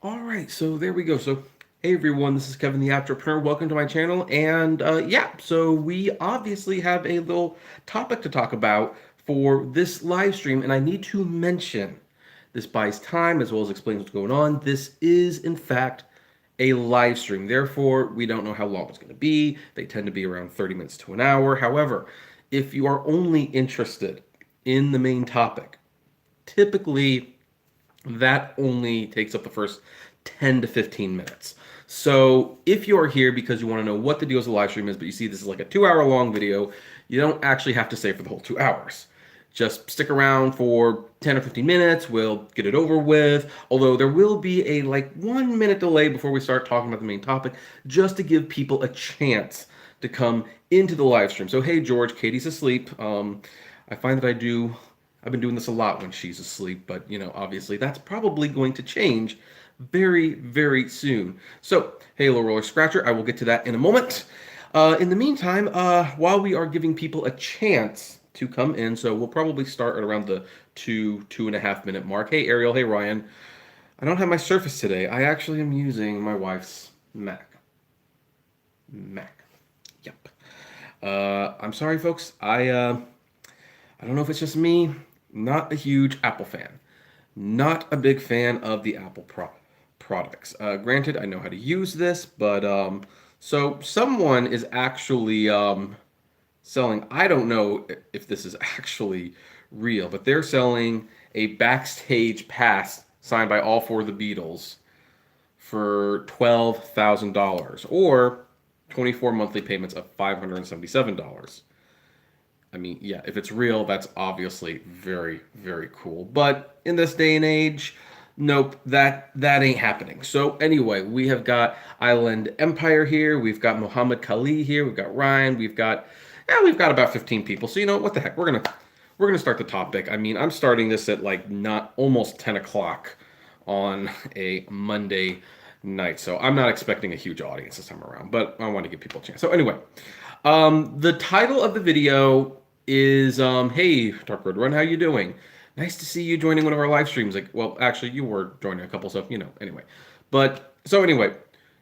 All right, so there we go. So, hey everyone, this is Kevin the Apptrepreneur. Welcome to my channel. And so we obviously have a little topic to talk about for this live stream. And I need to mention this buys time as well as explains what's going on. This is, in fact, a live stream. Therefore, we don't know how long it's going to be. They tend to be around 30 minutes to an hour. However, if you are only interested in the main topic, typically that only takes up the first 10 to 15 minutes. So if you are here because you want to know what the deal with the live stream is, but you see this is like a 2 hour long video, you don't actually have to stay for the whole 2 hours. Just stick around for 10 or 15 minutes. We'll get it over with. Although there will be a like 1 minute delay before we start talking about the main topic, just to give people a chance to come into the live stream. So hey George, Katie's asleep. I find that I've been doing this a lot when she's asleep, but obviously that's probably going to change very, very soon. So, hey, Low Roller Scratcher, I will get to that in a moment. In the meantime, while we are giving people a chance to come in, so we'll probably start at around the 2.5 minute mark. Hey, Ariel, hey, Ryan. I don't have my Surface today. I actually am using my wife's Mac. Yep. I'm sorry, folks. I don't know if it's just me. Not a huge Apple fan. Not a big fan of the Apple products. Granted, I know how to use this, but so someone is actually selling. I don't know if this is actually real, but they're selling a backstage pass signed by all four of the Beatles for $12,000 or 24 monthly payments of $577. I mean, yeah, if it's real, that's obviously very, very cool. But in this day and age, nope, that ain't happening. So anyway, we have got Island Empire here. We've got Muhammad Kali here. We've got Ryan. We've got about 15 people. So what the heck? We're gonna start the topic. I mean, I'm starting this at like not almost 10 o'clock on a Monday night. So I'm not expecting a huge audience this time around, but I want to give people a chance. So anyway, the title of the video is hey Dark Road Run, how you doing? Nice to see you joining one of our live streams. Like, well, actually you were joining a couple, so anyway. But so anyway,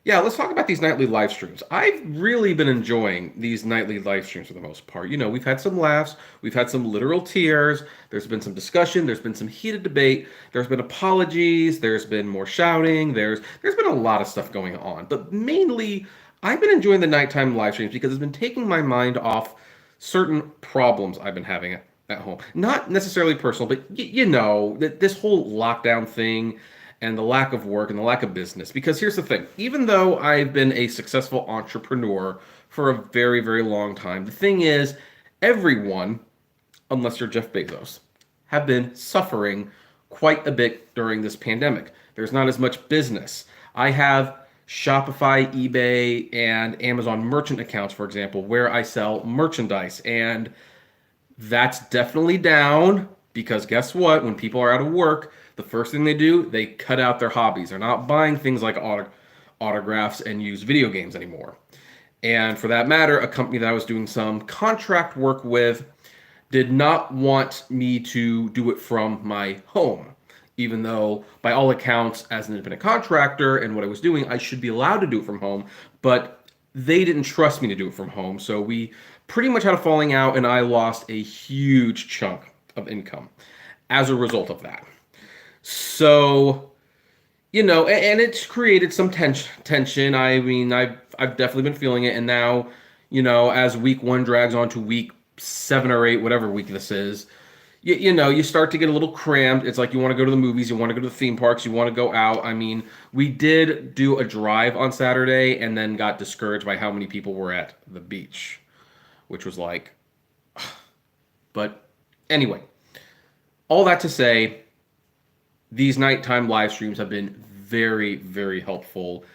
yeah, let's talk about these nightly live streams. I've really been enjoying these nightly live streams for the most part. We've had some laughs, we've had some literal tears, there's been some discussion, there's been some heated debate, there's been apologies, there's been more shouting, there's been a lot of stuff going on. But mainly I've been enjoying the nighttime live streams because it's been taking my mind off certain problems I've been having at home. Not necessarily personal, but that this whole lockdown thing and the lack of work and the lack of business. Because here's the thing, even though I've been a successful entrepreneur for a very, very long time, the thing is, everyone, unless you're Jeff Bezos, have been suffering quite a bit during this pandemic. There's not as much business. I have Shopify, eBay, and Amazon merchant accounts, for example, where I sell merchandise. And that's definitely down because guess what? When people are out of work, the first thing they do, they cut out their hobbies. They're not buying things like autographs and used video games anymore. And for that matter, a company that I was doing some contract work with did not want me to do it from my home, even though by all accounts as an independent contractor and what I was doing, I should be allowed to do it from home, but they didn't trust me to do it from home. So we pretty much had a falling out and I lost a huge chunk of income as a result of that. So, and it's created some tension. I mean, I've definitely been feeling it. And now, as week 1 drags on to week 7 or 8, whatever week this is, you start to get a little crammed. It's like you want to go to the movies, you want to go to the theme parks, you want to go out. I mean, we did do a drive on Saturday and then got discouraged by how many people were at the beach, which was like, but anyway, all that to say, these nighttime live streams have been very, very helpful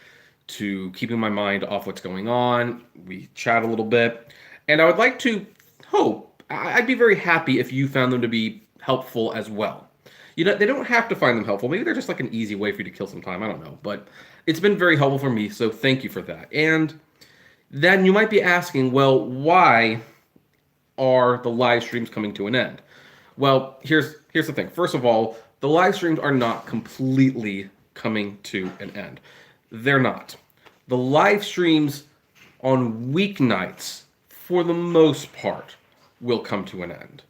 to keeping my mind off what's going on. We chat a little bit, and I would like to hope, I'd be very happy if you found them to be helpful as well. They don't have to find them helpful. Maybe they're just like an easy way for you to kill some time. I don't know. But it's been very helpful for me, so thank you for that. And then you might be asking, well, why are the live streams coming to an end? Well, here's the thing. First of all, the live streams are not completely coming to an end. They're not. The live streams on weeknights, for the most part, will come to an end.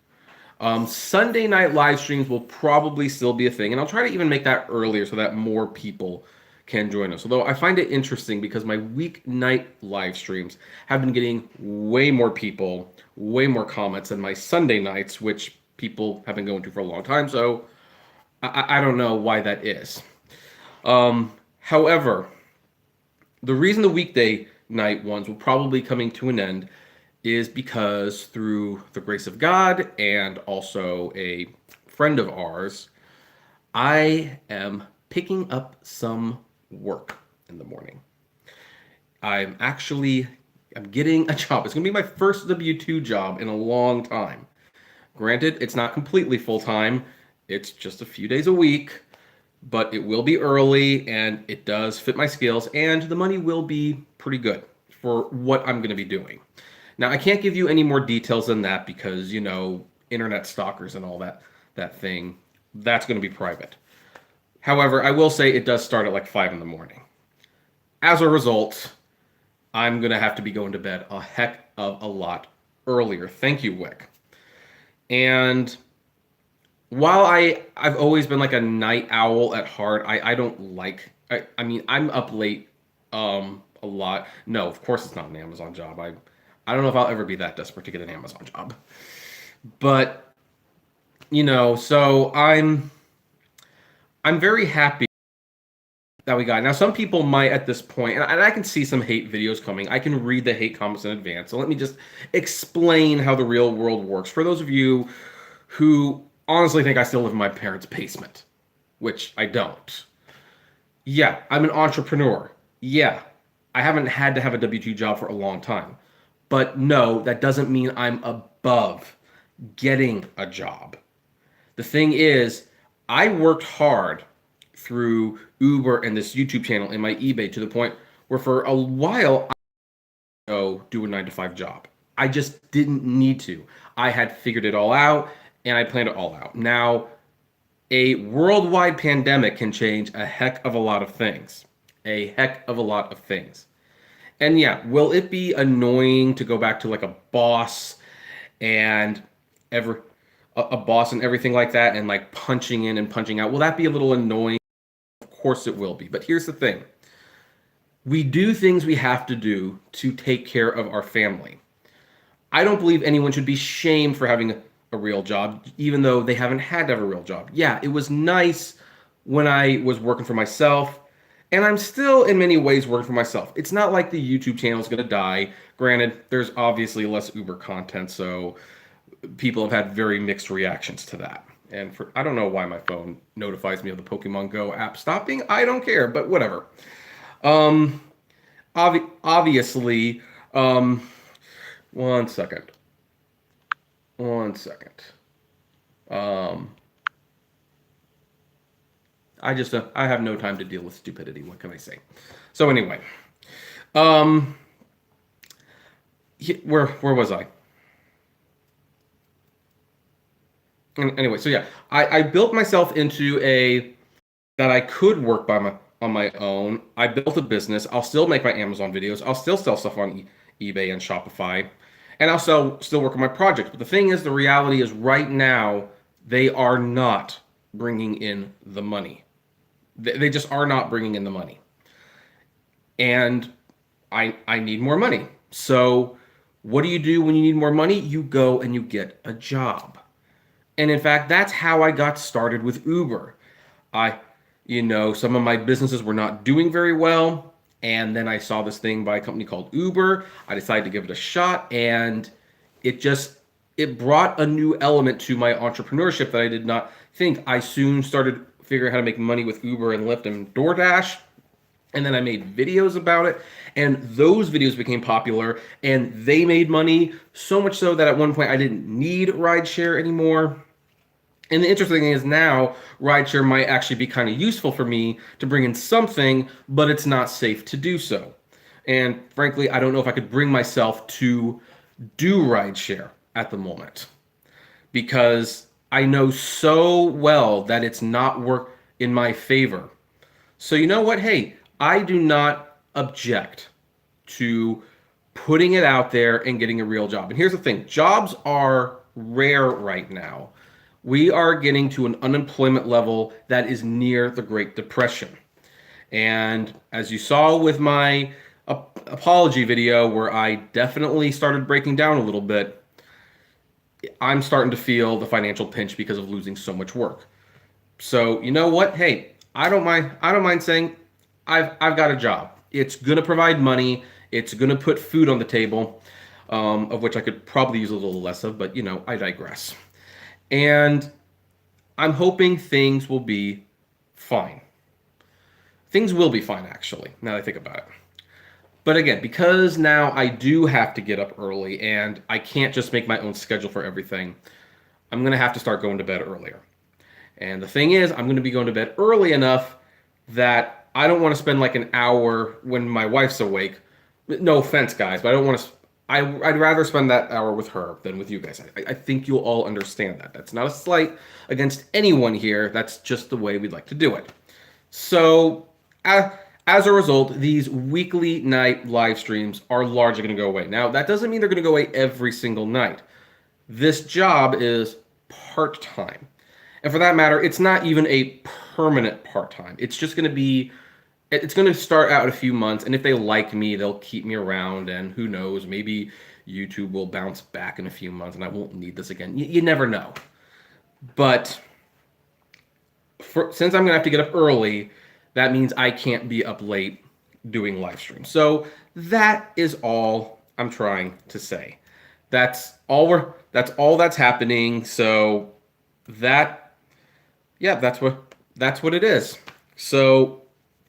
Sunday night live streams will probably still be a thing, and I'll try to even make that earlier so that more people can join us. Although I find it interesting because my weeknight live streams have been getting way more people, way more comments than my Sunday nights, which people have been going to for a long time. So I don't know why that is. However, the reason the weekday night ones will probably coming to an end is because through the grace of God and also a friend of ours, I am picking up some work in the morning. I'm getting a job. It's going to be my first W-2 job in a long time. Granted, it's not completely full-time. It's just a few days a week, but it will be early and it does fit my skills and the money will be pretty good for what I'm going to be doing. Now, I can't give you any more details than that because, internet stalkers and all that thing, that's going to be private. However, I will say it does start at like 5 in the morning. As a result, I'm going to have to be going to bed a heck of a lot earlier. Thank you, Wick. And while I've always been like a night owl at heart, I don't like, I'm up late a lot. No, of course it's not an Amazon job. I don't know if I'll ever be that desperate to get an Amazon job. But, so I'm very happy that we got it. Now, some people might at this point, and I can see some hate videos coming. I can read the hate comments in advance. So let me just explain how the real world works. For those of you who honestly think I still live in my parents' basement, which I don't. Yeah, I'm an entrepreneur. Yeah, I haven't had to have a W-2 job for a long time. But no, that doesn't mean I'm above getting a job. The thing is, I worked hard through Uber and this YouTube channel and my eBay to the point where for a while I go do a 9-to-5 job. I just didn't need to. I had figured it all out and I planned it all out. Now, a worldwide pandemic can change a heck of a lot of things. A heck of a lot of things. And yeah, will it be annoying to go back to like a boss and a boss and everything like that and like punching in and punching out? Will that be a little annoying? Of course it will be. But here's the thing. We do things we have to do to take care of our family. I don't believe anyone should be shamed for having a real job, even though they haven't had to have a real job. Yeah, it was nice when I was working for myself. And I'm still, in many ways, working for myself. It's not like the YouTube channel is going to die. Granted, there's obviously less Uber content, so people have had very mixed reactions to that. And I don't know why my phone notifies me of the Pokemon Go app stopping. I don't care, but whatever. Obviously, one second. I have no time to deal with stupidity. What can I say? So anyway, where was I? Anyway, so yeah, I built myself into that I could work on my own. I built a business. I'll still make my Amazon videos. I'll still sell stuff on eBay and Shopify, and I'll still work on my projects. But the thing is, the reality is, right now they are not bringing in the money. They just are not bringing in the money. And I need more money. So what do you do when you need more money? You go and you get a job. And in fact, that's how I got started with Uber. Some of my businesses were not doing very well. And then I saw this thing by a company called Uber. I decided to give it a shot. And it brought a new element to my entrepreneurship that I did not think. I soon started figuring out how to make money with Uber and Lyft and DoorDash. And then I made videos about it. And those videos became popular. And they made money, so much so that at one point I didn't need rideshare anymore. And the interesting thing is now, rideshare might actually be kind of useful for me to bring in something, but it's not safe to do so. And frankly, I don't know if I could bring myself to do rideshare at the moment, because I know so well that it's not work in my favor. So you know what? Hey, I do not object to putting it out there and getting a real job. And here's the thing, jobs are rare right now. We are getting to an unemployment level that is near the Great Depression. And as you saw with my apology video, where I definitely started breaking down a little bit, I'm starting to feel the financial pinch because of losing so much work. So you know what? Hey, I don't mind. I don't mind saying I've got a job. It's gonna provide money. It's gonna put food on the table, of which I could probably use a little less of. But I digress. And I'm hoping things will be fine. Things will be fine, actually, now that I think about it. But again, because now I do have to get up early and I can't just make my own schedule for everything, I'm going to have to start going to bed earlier. And the thing is, I'm going to be going to bed early enough that I don't want to spend like an hour when my wife's awake. No offense, guys, but I don't want to. I'd rather spend that hour with her than with you guys. I think you'll all understand that. That's not a slight against anyone here. That's just the way we'd like to do it. So, as a result, these weekly night live streams are largely going to go away. Now, that doesn't mean they're going to go away every single night. This job is part-time. And for that matter, it's not even a permanent part-time. It's just going to be, it's going to start out a few months, and if they like me, they'll keep me around, and who knows, maybe YouTube will bounce back in a few months and I won't need this again. You never know. But since I'm going to have to get up early, that means I can't be up late doing live streams. So that is all I'm trying to say. That's all that's happening. So that's what it is. So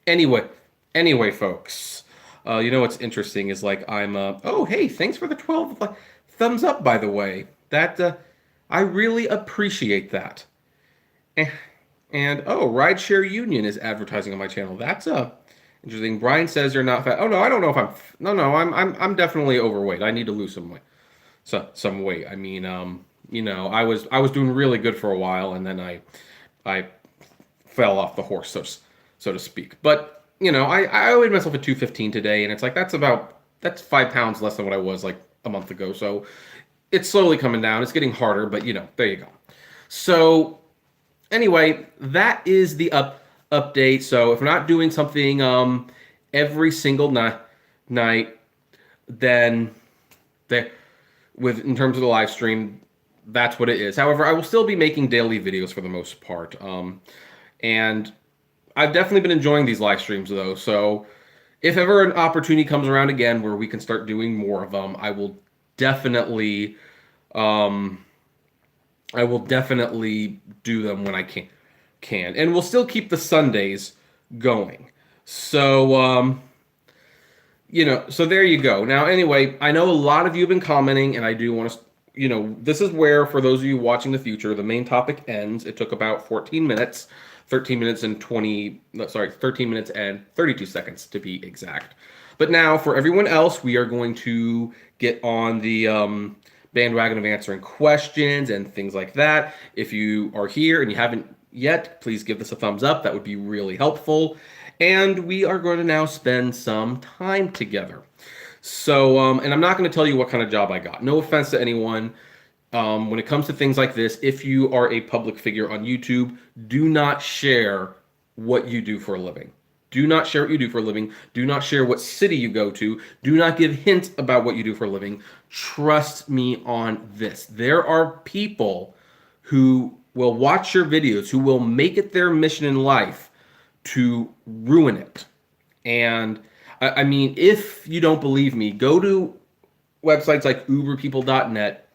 anyway, folks, what's interesting is like oh, hey, thanks for the 12 thumbs up, by the way. That I really appreciate that. And oh, Rideshare Union is advertising on my channel. That's interesting. Brian says you're not fat. Oh no, I don't know if I'm definitely overweight. I need to lose some weight. Some weight. I mean, I was doing really good for a while, and then I fell off the horse, so to speak. But I weighed myself at 215 today, and it's like that's 5 pounds less than what I was like a month ago. So it's slowly coming down. It's getting harder, but there you go. So anyway, that is the update. So if we're not doing something every single night, then in terms of the live stream, that's what it is. However, I will still be making daily videos for the most part. And I've definitely been enjoying these live streams though. So if ever an opportunity comes around again where we can start doing more of them, I will definitely do them when I can. And we'll still keep the Sundays going. So so there you go. Now, anyway, I know a lot of you have been commenting, and I do want to, this is where, for those of you watching the future, the main topic ends. It took about 14 minutes, 13 minutes and 32 seconds to be exact. But now, for everyone else, we are going to get on the bandwagon of answering questions and things like that. If you are here and you haven't yet, please give this a thumbs up. That would be really helpful. And we are going to now spend some time together. So, and I'm not going to tell you what kind of job I got. No offense to anyone. When it comes to things like this, if you are a public figure on YouTube, do not share what you do for a living. Do not share what you do for a living. Do not share what city you go to. Do not give hints about what you do for a living. Trust me on this. There are people who will watch your videos, who will make it their mission in life to ruin it. And I mean, if you don't believe me, go to websites like uberpeople.net.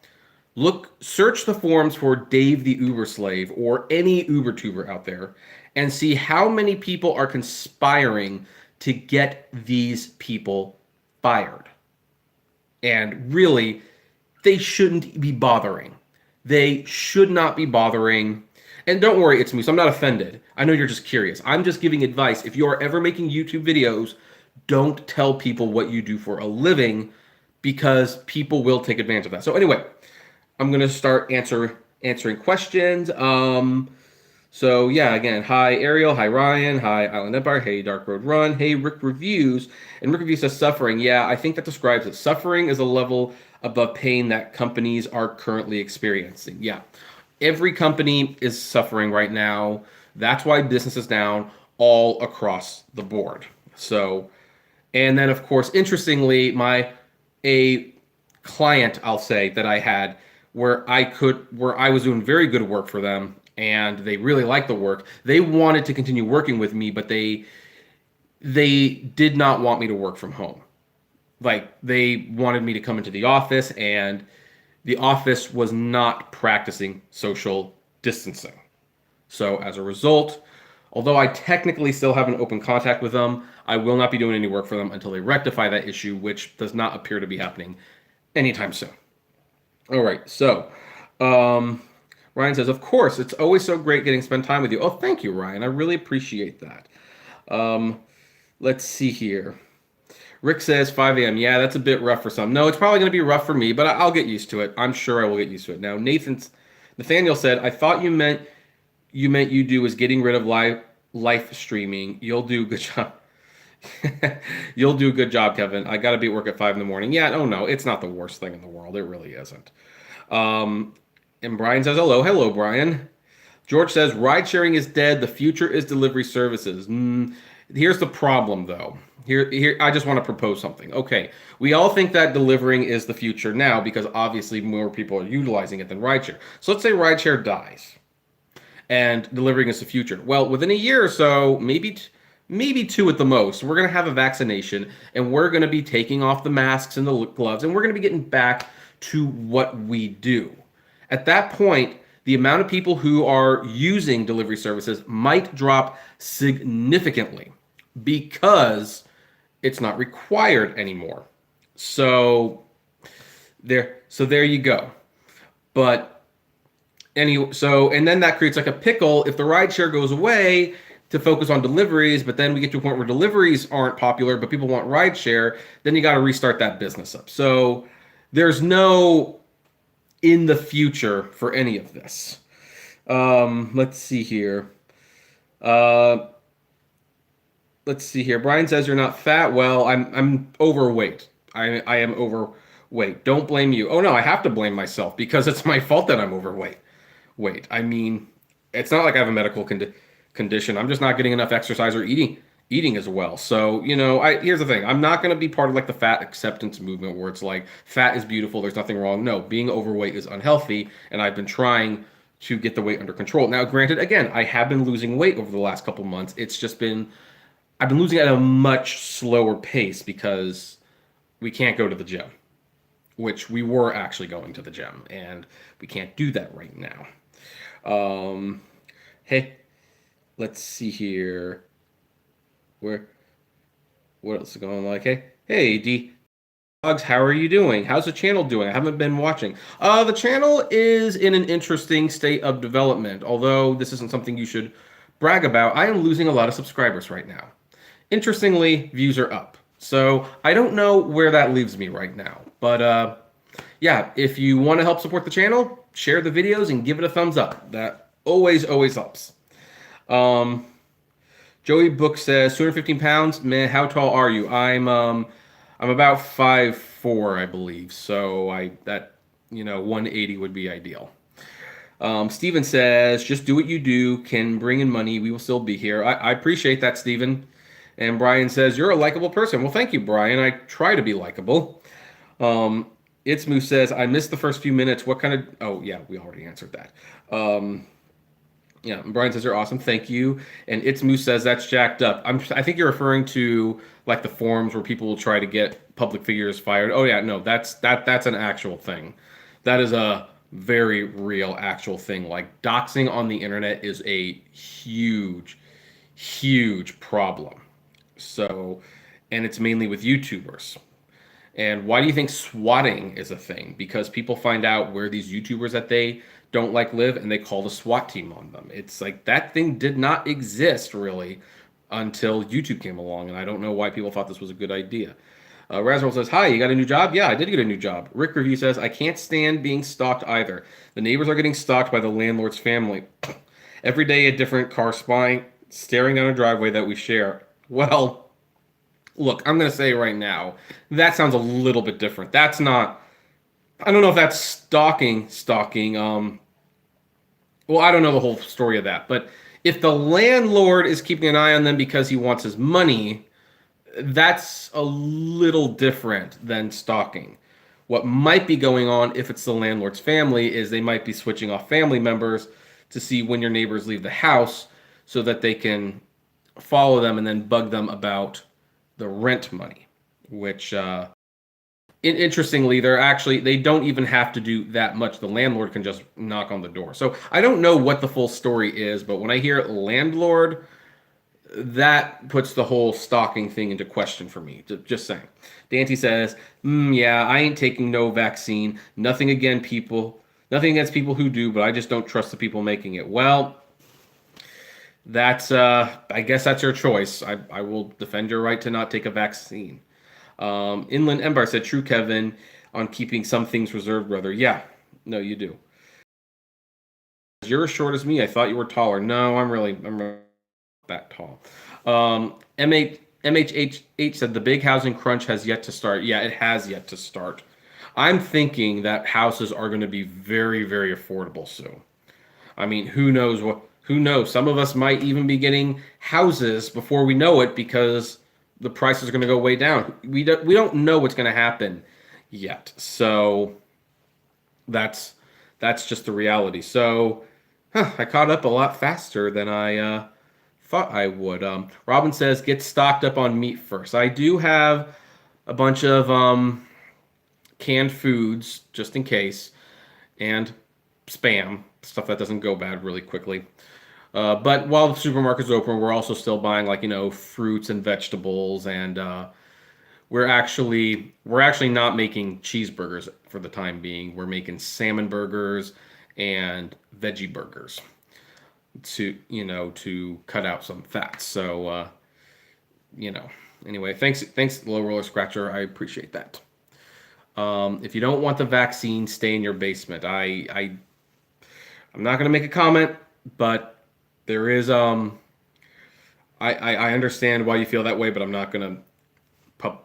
Search the forums for Dave the Uber Slave or any UberTuber out there and see how many people are conspiring to get these people fired. And really, they shouldn't be bothering. They should not be bothering. And don't worry, it's me, so I'm not offended. I know you're just curious. I'm just giving advice. If you are ever making YouTube videos, don't tell people what you do for a living, because people will take advantage of that. So anyway, I'm going to start answering questions. So yeah, again, hi Ariel, hi Ryan, hi Island Empire, hey Dark Road Run, hey Rick Reviews, and Rick Reviews says suffering. Yeah, I think that describes it. Suffering is a level above pain that companies are currently experiencing. Yeah, every company is suffering right now. That's why business is down all across the board. So, and then of course, interestingly, my a client I'll say that I had where I was doing very good work for them and they really liked the work. They wanted to continue working with me, but they did not want me to work from home. Like they wanted me to come into the office and the office was not practicing social distancing. So as a result, although I technically still have an open contact with them, I will not be doing any work for them until they rectify that issue, which does not appear to be happening anytime soon. All right, so um, Ryan says, of course, it's always so great getting to spend time with you. Oh, thank you, Ryan. I really appreciate that. Um, let's see here. Rick says 5 a.m. Yeah, that's a bit rough for some. No, it's probably going to be rough for me, but I'll get used to it. I'm sure I will get used to it. Now, Nathaniel said, I thought you do is getting rid of live streaming. You'll do a good job. You'll do a good job, Kevin. I got to be at work at 5 in the morning. Yeah, oh no, it's not the worst thing in the world. It really isn't. Um, and Brian says, hello. Hello, Brian. George says, ride sharing is dead. The future is delivery services. Here's the problem, though. Here, I just want to propose something. Okay, we all think that delivering is the future now because obviously more people are utilizing it than rideshare. So let's say rideshare dies and delivering is the future. Well, within a year or so, maybe two at the most, we're going to have a vaccination and we're going to be taking off the masks and the gloves and we're going to be getting back to what we do. At that point, the amount of people who are using delivery services might drop significantly because it's not required anymore. So there you go. But and then that creates like a pickle if the rideshare goes away to focus on deliveries, but then we get to a point where deliveries aren't popular, but people want rideshare, then you got to restart that business up. So there's no in the future for any of this. Let's see here. Uh, let's see here. Brian says you're not fat. Well, I'm overweight. I am overweight. Don't blame you. Oh no, I have to blame myself because it's my fault that I'm overweight. I mean, it's not like I have a medical condition. I'm just not getting enough exercise or eating as well. So, here's the thing. I'm not going to be part of like the fat acceptance movement where it's like fat is beautiful, there's nothing wrong. No, being overweight is unhealthy, and I've been trying to get the weight under control. Now, granted, again, I have been losing weight over the last couple months. It's just been I've been losing at a much slower pace because we can't go to the gym, which we were actually going to the gym, and we can't do that right now. Hey, let's see here. Where what else is going on? Like, hey, D Dogs, how are you doing? How's the channel doing? I haven't been watching. The channel is in an interesting state of development. Although this isn't something you should brag about, I am losing a lot of subscribers right now. Interestingly, views are up. So I don't know where that leaves me right now. But yeah, if you want to help support the channel, share the videos and give it a thumbs up. That always helps. Joey Book says 215 pounds. Man, how tall are you? I'm about 5'4", I believe. So 180 would be ideal. Steven says, just do what you do, can bring in money. We will still be here. I appreciate that, Steven. And Brian says, you're a likable person. Well, thank you, Brian. I try to be likable. Itzmu says, I missed the first few minutes. What kind of... Oh, yeah, we already answered that. Yeah, Brian says, you're awesome. Thank you. And Itzmu says, that's jacked up. I think you're referring to like the forums where people will try to get public figures fired. Oh, yeah, no, that's an actual thing. That is a very real actual thing. Like doxing on the internet is a huge problem. So, and it's mainly with YouTubers. And why do you think swatting is a thing? Because people find out where these YouTubers that they don't like live and they call the SWAT team on them. It's like that thing did not exist really until YouTube came along. And I don't know why people thought this was a good idea. Razorl says, hi, you got a new job? Yeah, I did get a new job. Rick Review says, I can't stand being stalked either. The neighbors are getting stalked by the landlord's family. Every day a different car spying, staring down a driveway that we share. Well, look, I'm going to say right now, that sounds a little bit different. That's not, I don't know if that's stalking. Well, I don't know the whole story of that, but if the landlord is keeping an eye on them because he wants his money, that's a little different than stalking. What might be going on if it's the landlord's family is they might be switching off family members to see when your neighbors leave the house so that they can follow them and then bug them about the rent money, which interestingly, they don't even have to do that much. The landlord can just knock on the door. So I don't know what the full story is, but when I hear landlord, that puts the whole stalking thing into question for me. Just saying. Dante says, yeah, I ain't taking no vaccine. Nothing against people who do, but I just don't trust the people making it. Well, that's I guess that's your choice. I will defend your right to not take a vaccine. Inland Embar said, true, Kevin, on keeping some things reserved, brother. Yeah, no, you do. You're as short as me. I thought you were taller. No, I'm really that tall. MHH said, the big housing crunch has yet to start. Yeah, it has yet to start. I'm thinking that houses are going to be very, very affordable soon. I mean, who knows what? Who knows? Some of us might even be getting houses before we know it because the prices are going to go way down. We don't know what's going to happen yet. So that's just the reality. So I caught up a lot faster than I thought I would. Robin says, get stocked up on meat first. I do have a bunch of canned foods just in case, and spam, stuff that doesn't go bad really quickly. But while the supermarket's open, we're also still buying fruits and vegetables, and we're actually not making cheeseburgers for the time being. We're making salmon burgers and veggie burgers to cut out some fat. So anyway, thanks Low Roller Scratcher. I appreciate that. If you don't want the vaccine, stay in your basement. I'm not gonna make a comment, but there is I understand why you feel that way, but I'm not gonna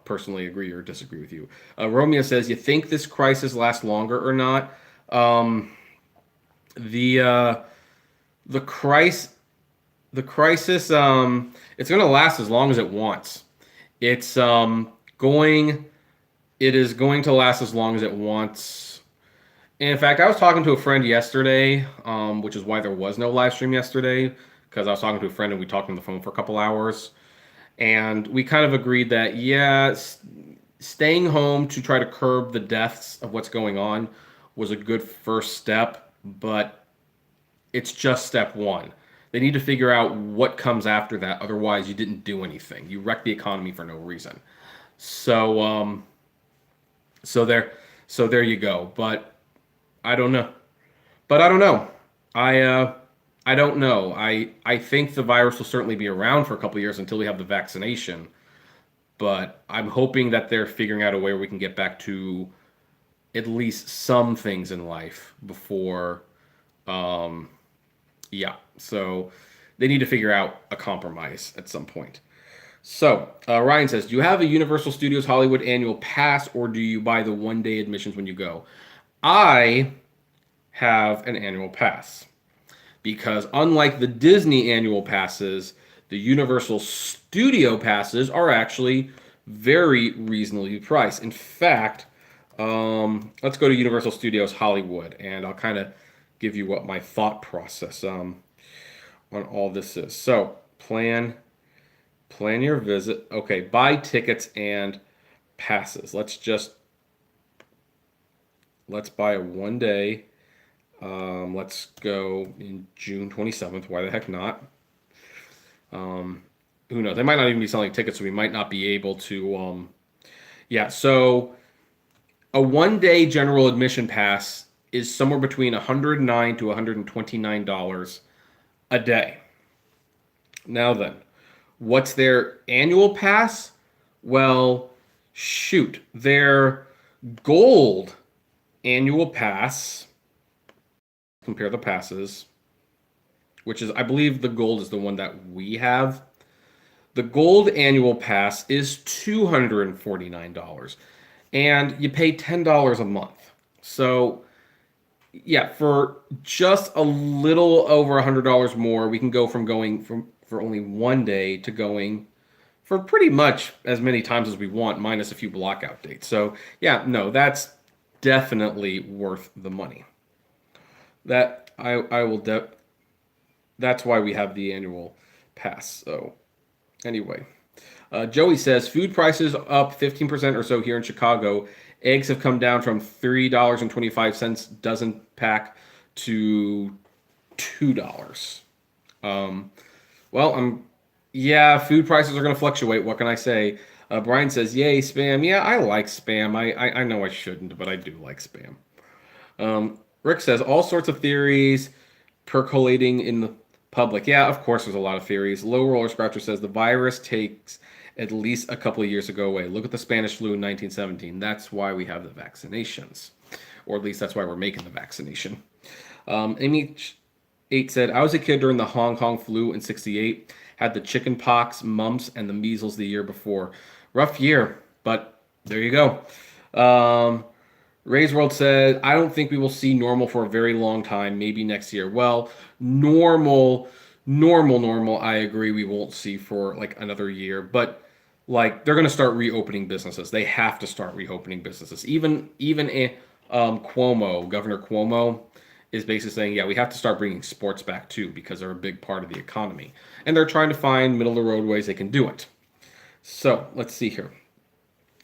personally agree or disagree with you. Romeo says, you think this crisis lasts longer or not? The crisis, it's going to last as long as it wants. It is going to last as long as it wants. And in fact, I was talking to a friend yesterday, which is why there was no live stream yesterday, because I was talking to a friend and we talked on the phone for a couple hours. And we kind of agreed that, yeah, staying home to try to curb the deaths of what's going on was a good first step, but it's just step one. They need to figure out what comes after that. Otherwise, you didn't do anything. You wrecked the economy for no reason. So there you go. But I don't know. I don't know. I think the virus will certainly be around for a couple of years until we have the vaccination. But I'm hoping that they're figuring out a way where we can get back to at least some things in life before. Yeah. So they need to figure out a compromise at some point. So Ryan says, do you have a Universal Studios Hollywood annual pass, or do you buy the one-day admissions when you go? I have an annual pass. Because unlike the Disney annual passes, the Universal Studio passes are actually very reasonably priced. In fact, let's go to Universal Studios Hollywood, and I'll kind of give you what my thought process on all this is. So plan your visit. Okay, buy tickets and passes. Let's buy a one-day. Let's go in June 27th. Why the heck not? Who knows? They might not even be selling tickets, so we might not be able to. Yeah, so a one-day general admission pass is somewhere between $109 to $129 a day. Now then, what's their annual pass? Well, shoot, their gold annual pass. Compare the passes. which is, I believe the gold is the one that we have. The gold annual pass is $249, and you pay $10 a month. So, yeah, for just a little over $100 more, we can go from going from for only one day to going for pretty much as many times as we want, minus a few blockout dates. So, yeah, no, that's definitely worth the money. That I will that's why we have the annual pass. So, anyway, Joey says food prices up 15% or so here in Chicago. Eggs have come down from $3.25 dozen pack to $2. Um, well, yeah, food prices are going to fluctuate. What can I say? Brian says, "Yay, spam." Yeah, I like spam. I know I shouldn't, but I do like spam. Rick says all sorts of theories percolating in the public. Yeah, of course, there's a lot of theories. Low Roller Scratcher says the virus takes at least a couple of years to go away. Look at the Spanish flu in 1917. That's why we have the vaccinations, or at least that's why we're making the vaccination. Amy 8 said, I was a kid during the Hong Kong flu in 68, had the chicken pox, mumps, and the measles the year before. Rough year, but there you go. Ray's World said, I don't think we will see normal for a very long time, maybe next year. Well, normal, I agree we won't see for like another year, but like they're going to start reopening businesses. They have to start reopening businesses. Cuomo, Governor Cuomo, is basically saying, yeah, we have to start bringing sports back too because they're a big part of the economy. And they're trying to find middle of the road ways they can do it. So let's see here.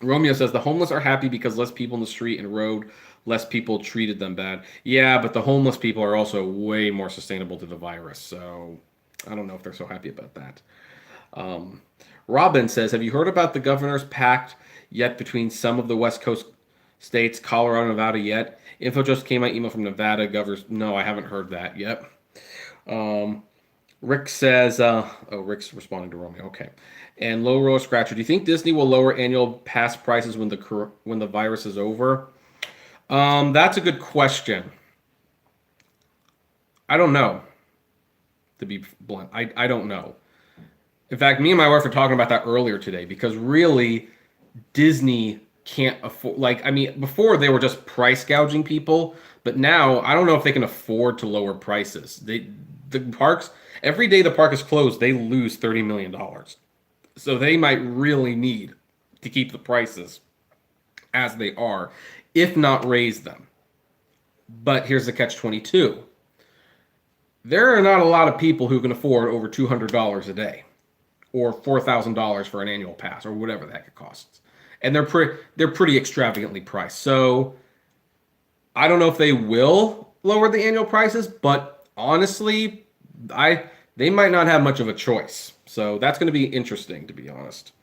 Romeo says the homeless are happy because less people in the street and road, less people treated them bad. Yeah, but the homeless people are also way more sustainable to the virus. So I don't know if they're so happy about that. Robin says, have you heard about the governor's pact yet between some of the West Coast states, Colorado, Nevada yet? Info just came out, email from Nevada governors. No, I haven't heard that yet. Rick says, Rick's responding to Romeo. Okay. And Low Roller Scratcher, do you think Disney will lower annual pass prices when the virus is over? That's a good question. I don't know. To be blunt, I don't know. In fact, me and my wife were talking about that earlier today because really, Disney can't afford. Like, I mean, before they were just price gouging people, but now I don't know if they can afford to lower prices. The parks every day the park is closed, they lose $30 million. So they might really need to keep the prices as they are, if not raise them. But here's the catch-22. There are not a lot of people who can afford over $200 a day or $4,000 for an annual pass or whatever the heck it costs. And they're pretty extravagantly priced. So I don't know if they will lower the annual prices, but honestly, they might not have much of a choice. So that's going to be interesting, to be honest.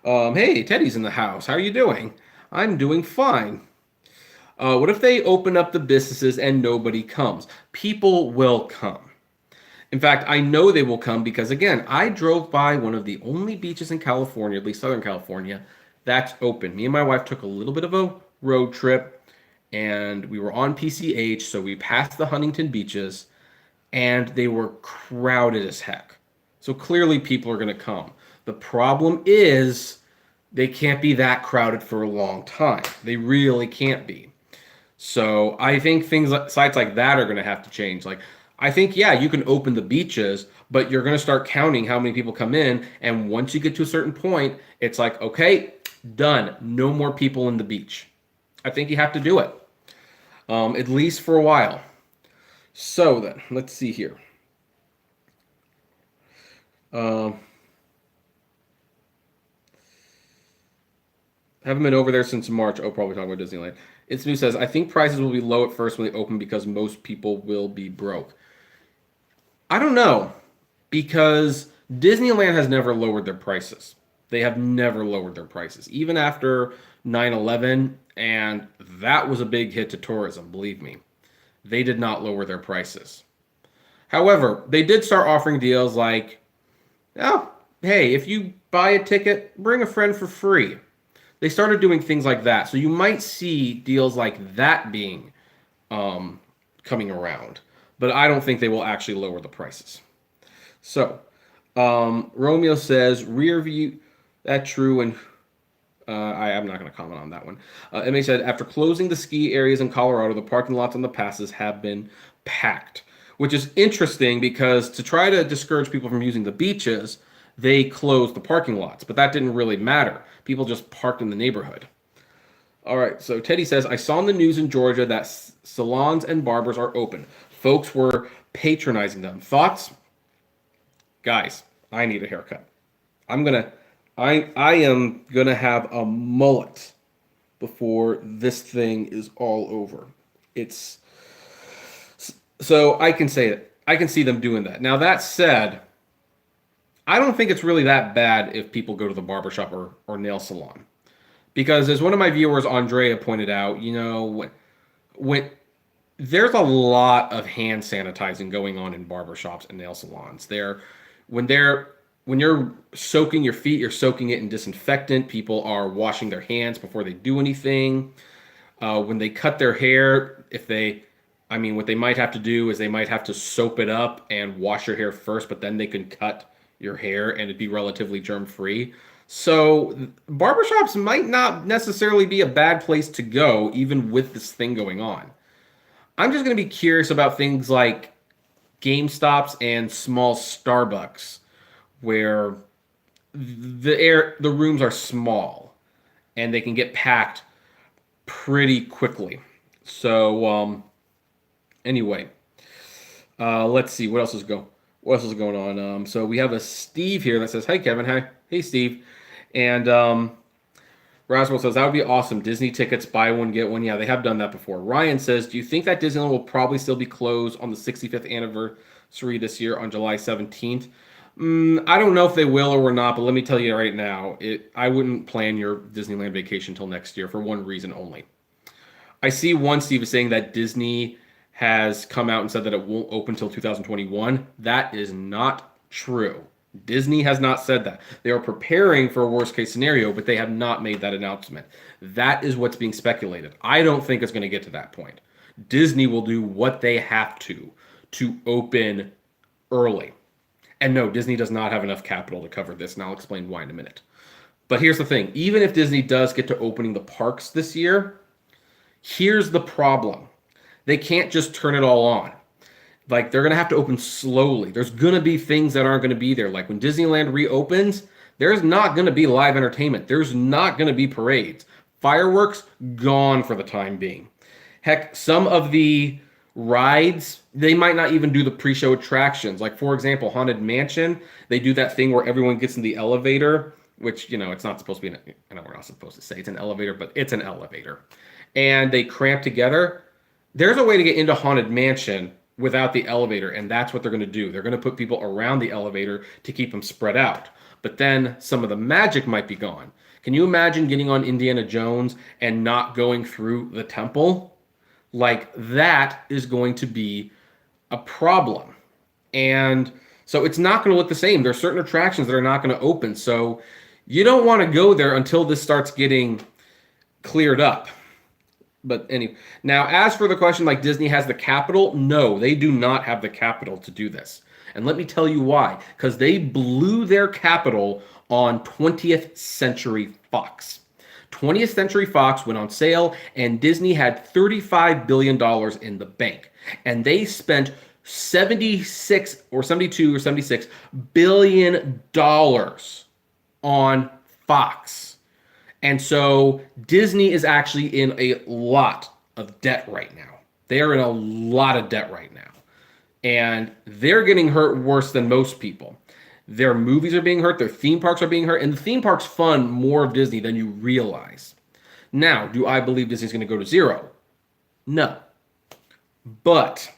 Hey, Teddy's in the house. How are you doing? I'm doing fine. What if they open up the businesses and nobody comes? People will come. In fact, I know they will come because, again, I drove by one of the only beaches in California, at least Southern California, that's open. Me and my wife took a little bit of a road trip, and we were on PCH, so we passed the Huntington beaches, and they were crowded as heck. So clearly people are going to come. The problem is they can't be that crowded for a long time. They really can't be. So I think sites like that are going to have to change. Like, I think, yeah, you can open the beaches, but you're going to start counting how many people come in. And once you get to a certain point, it's like, okay, done. No more people in the beach. I think you have to do it, at least for a while. So then, let's see here. Haven't been over there since March. Oh, probably talking about Disneyland. It's New says, I think prices will be low at first when they open because most people will be broke. I don't know, because Disneyland has never lowered their prices. They have never lowered their prices, even after 9/11, and that was a big hit to tourism, believe me. They did not lower their prices. However, they did start offering deals like, oh, hey, if you buy a ticket, bring a friend for free. They started doing things like that. So you might see deals like that being coming around. but I don't think they will actually lower the prices. So, Romeo says, rear view, that true, and I'm not going to comment on that one. MA said, after closing the ski areas in Colorado, the parking lots on the passes have been packed, which is interesting because to try to discourage people from using the beaches, they closed the parking lots, but that didn't really matter. People just parked in the neighborhood. All right, so Teddy says, I saw in the news in Georgia that salons and barbers are open. Folks were patronizing them. Thoughts? Guys, I need a haircut. I am gonna have a mullet before this thing is all over. It's so I can say it. I can see them doing that. Now that said, I don't think it's really that bad if people go to the barbershop or nail salon. Because as one of my viewers, Andrea, pointed out, when there's a lot of hand sanitizing going on in barbershops and nail salons. When you're soaking your feet, you're soaking it in disinfectant. People are washing their hands before they do anything. When they cut their hair, what they might have to do is they might have to soap it up and wash your hair first, but then they can cut your hair and it'd be relatively germ-free. So barbershops might not necessarily be a bad place to go, even with this thing going on. I'm just going to be curious about things like GameStops and small Starbucks, where the rooms are small and they can get packed pretty quickly. So anyway, let's see what else is going on. So we have a Steve here that says, "Hey Kevin, hi, hey Steve," and Roswell says that would be awesome. Disney tickets, buy one get one. Yeah, they have done that before. Ryan says, "Do you think that Disneyland will probably still be closed on the 65th anniversary this year on July 17th?" I don't know if they will or not, but let me tell you right now, I wouldn't plan your Disneyland vacation till next year for one reason only. I see one Steve is saying that Disney has come out and said that it won't open till 2021. That is not true. Disney has not said that. They are preparing for a worst case scenario, but they have not made that announcement. That is what's being speculated. I don't think it's going to get to that point. Disney will do what they have to open early. And no, Disney does not have enough capital to cover this, and I'll explain why in a minute. But here's the thing. Even if Disney does get to opening the parks this year, here's the problem. They can't just turn it all on. Like, they're going to have to open slowly. There's going to be things that aren't going to be there. Like, when Disneyland reopens, there's not going to be live entertainment. There's not going to be parades. Fireworks, gone for the time being. Heck, some of the rides, they might not even do the pre-show attractions. Like, for example, Haunted Mansion, they do that thing where everyone gets in the elevator, which, it's not supposed to be, I know we're not supposed to say it's an elevator, but it's an elevator. And they cramp together. There's a way to get into Haunted Mansion without the elevator, and that's what they're going to do. They're going to put people around the elevator to keep them spread out. But then some of the magic might be gone. Can you imagine getting on Indiana Jones and not going through the temple? Like, that is going to be a problem. And so it's not going to look the same. There are certain attractions that are not going to open. So you don't want to go there until this starts getting cleared up. But anyway, now as for the question, like, Disney has the capital, no, they do not have the capital to do this. And let me tell you why. Because they blew their capital on 20th Century Fox. 20th Century Fox went on sale, and Disney had $35 billion in the bank. And they spent 76 or 72 or 76 billion dollars on Fox. And so Disney is actually in a lot of debt right now. They are in a lot of debt right now. And they're getting hurt worse than most people. Their movies are being hurt, their theme parks are being hurt, and the theme parks fund more of Disney than you realize. Now, do I believe Disney's going to go to zero? No. But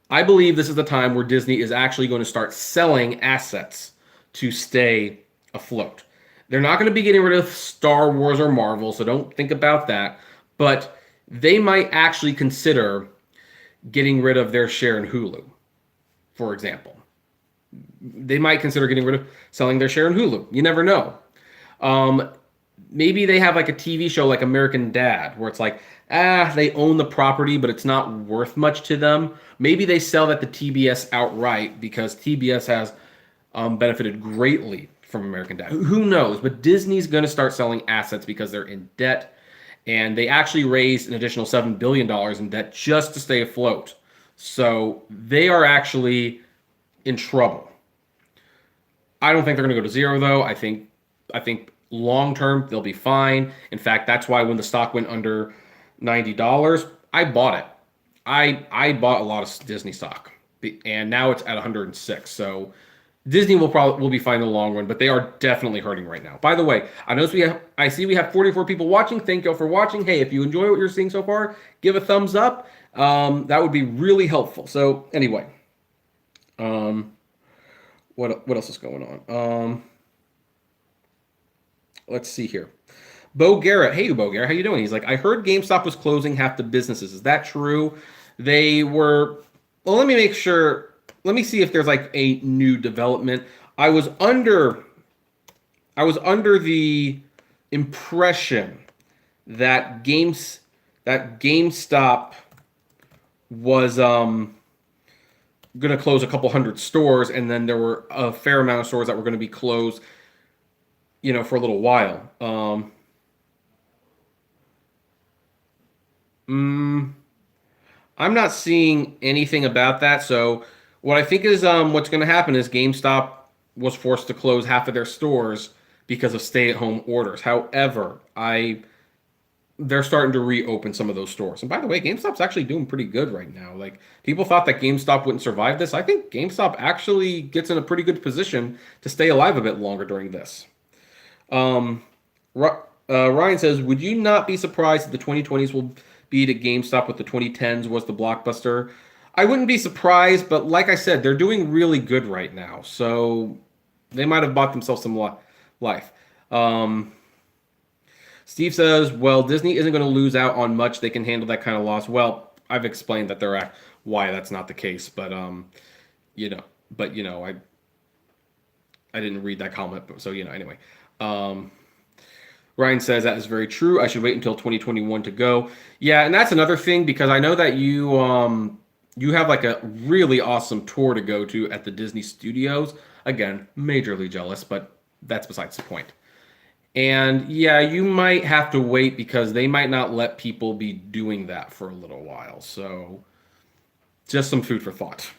I believe this is the time where Disney is actually going to start selling assets to stay afloat. They're not going to be getting rid of Star Wars or Marvel, so don't think about that. But they might actually consider getting rid of their share in Hulu, for example. They might consider selling their share in Hulu. You never know. maybe they have like a TV show like American Dad, where it's like, they own the property, but it's not worth much to them. Maybe they sell that to TBS outright because TBS has benefited greatly from American Dad. Who knows? But Disney's going to start selling assets because they're in debt. And they actually raised an additional $7 billion in debt just to stay afloat. So they are actually in trouble. I don't think they're going to go to zero, though. I think long term they'll be fine. In fact, that's why when the stock went under $90, I bought it. I bought a lot of Disney stock, and now it's at 106. So Disney will be fine in the long run, but they are definitely hurting right now. By the way, I see we have 44 people watching. Thank you all for watching. Hey, if you enjoy what you're seeing so far, give a thumbs up. That would be really helpful. So anyway, what else is going on? Let's see here. Bo Garrett. Hey, Bo Garrett, how you doing? He's like, I heard GameStop was closing half the businesses. Is that true? They were. Well, let me make sure. Let me see if there's like a new development. I was under the impression that GameStop was going to close a couple hundred stores, and then there were a fair amount of stores that were going to be closed, for a little while. I'm not seeing anything about that. So what I think is what's going to happen is GameStop was forced to close half of their stores because of stay-at-home orders. However, they're starting to reopen some of those stores. And by the way, GameStop's actually doing pretty good right now. Like, people thought that GameStop wouldn't survive this. I think GameStop actually gets in a pretty good position to stay alive a bit longer during this. Ryan says, would you not be surprised if the 2020s will be to GameStop what the 2010s was the Blockbuster? I wouldn't be surprised, but like I said, they're doing really good right now. So they might have bought themselves some life. Steve says, well, Disney isn't going to lose out on much. They can handle that kind of loss. Well, I've explained that why that's not the case, but I didn't read that comment, so anyway. Ryan says that is very true. I should wait until 2021 to go. Yeah, and that's another thing, because I know that you have like a really awesome tour to go to at the Disney Studios. Again, majorly jealous, but that's besides the point. And yeah, you might have to wait because they might not let people be doing that for a little while. So just some food for thought.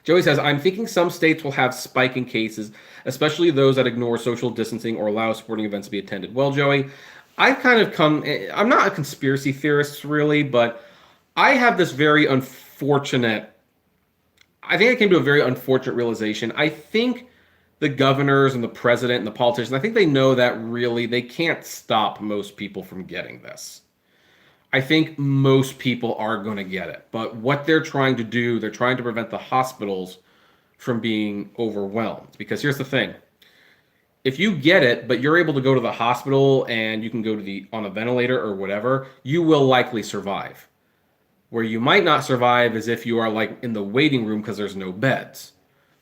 Joey says, I'm thinking some states will have spike in cases, especially those that ignore social distancing or allow sporting events to be attended. Well, Joey, I'm not a conspiracy theorist really, but I have this very unfortunate, I think I came to a very unfortunate realization. I think the governors and the president and the politicians, I think they know that really they can't stop most people from getting this. I think most people are going to get it. But what they're trying to do, they're trying to prevent the hospitals from being overwhelmed. Because here's the thing. If you get it, but you're able to go to the hospital and you can go on a ventilator or whatever, you will likely survive. Where you might not survive is if you are like in the waiting room because there's no beds.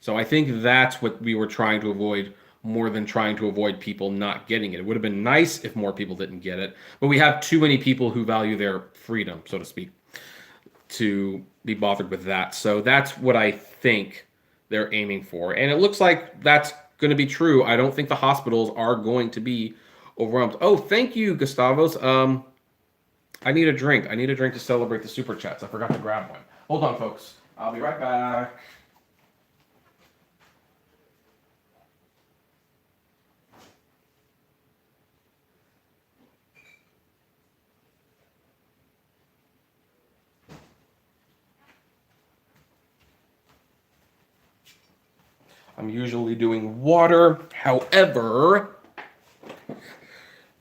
So I think that's what we were trying to avoid more than trying to avoid people not getting it. It would have been nice if more people didn't get it, but we have too many people who value their freedom, so to speak, to be bothered with that. So that's what I think they're aiming for. And it looks like that's going to be true. I don't think the hospitals are going to be overwhelmed. Oh, thank you, Gustavos. I need a drink. I need a drink to celebrate the super chats. I forgot to grab one. Hold on, folks. I'll be right back. I'm usually doing water. However,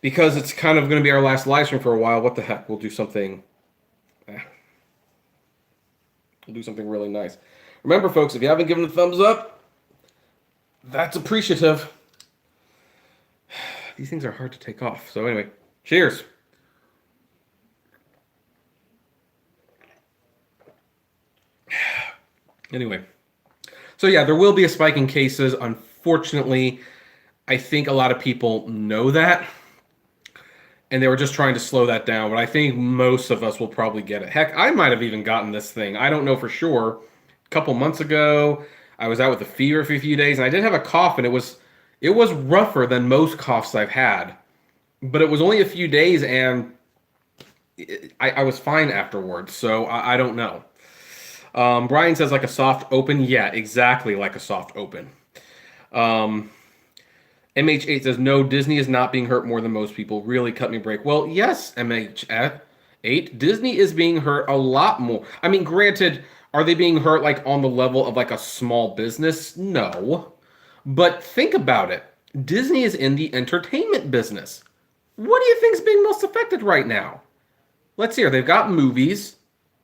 because it's kind of going to be our last live stream for a while, what the heck? We'll do something. We'll do something really nice. Remember, folks, if you haven't given a thumbs up, that's appreciative. These things are hard to take off. So anyway, cheers. Anyway. So yeah, there will be a spike in cases. Unfortunately, I think a lot of people know that, and they were just trying to slow that down. But I think most of us will probably get it. Heck, I might have even gotten this thing. I don't know for sure. A couple months ago, I was out with a fever for a few days, and I did have a cough, and it was rougher than most coughs I've had. But it was only a few days, and I was fine afterwards. So I don't know. Brian says like a soft open. Yeah, exactly like a soft open. Um, MH8 says, no, Disney is not being hurt more than most people. Really cut me a break. Well, yes, MH8. Disney is being hurt a lot more. I mean, granted, are they being hurt like on the level of like a small business? No. But think about it. Disney is in the entertainment business. What do you think is being most affected right now? Let's hear. They've got movies,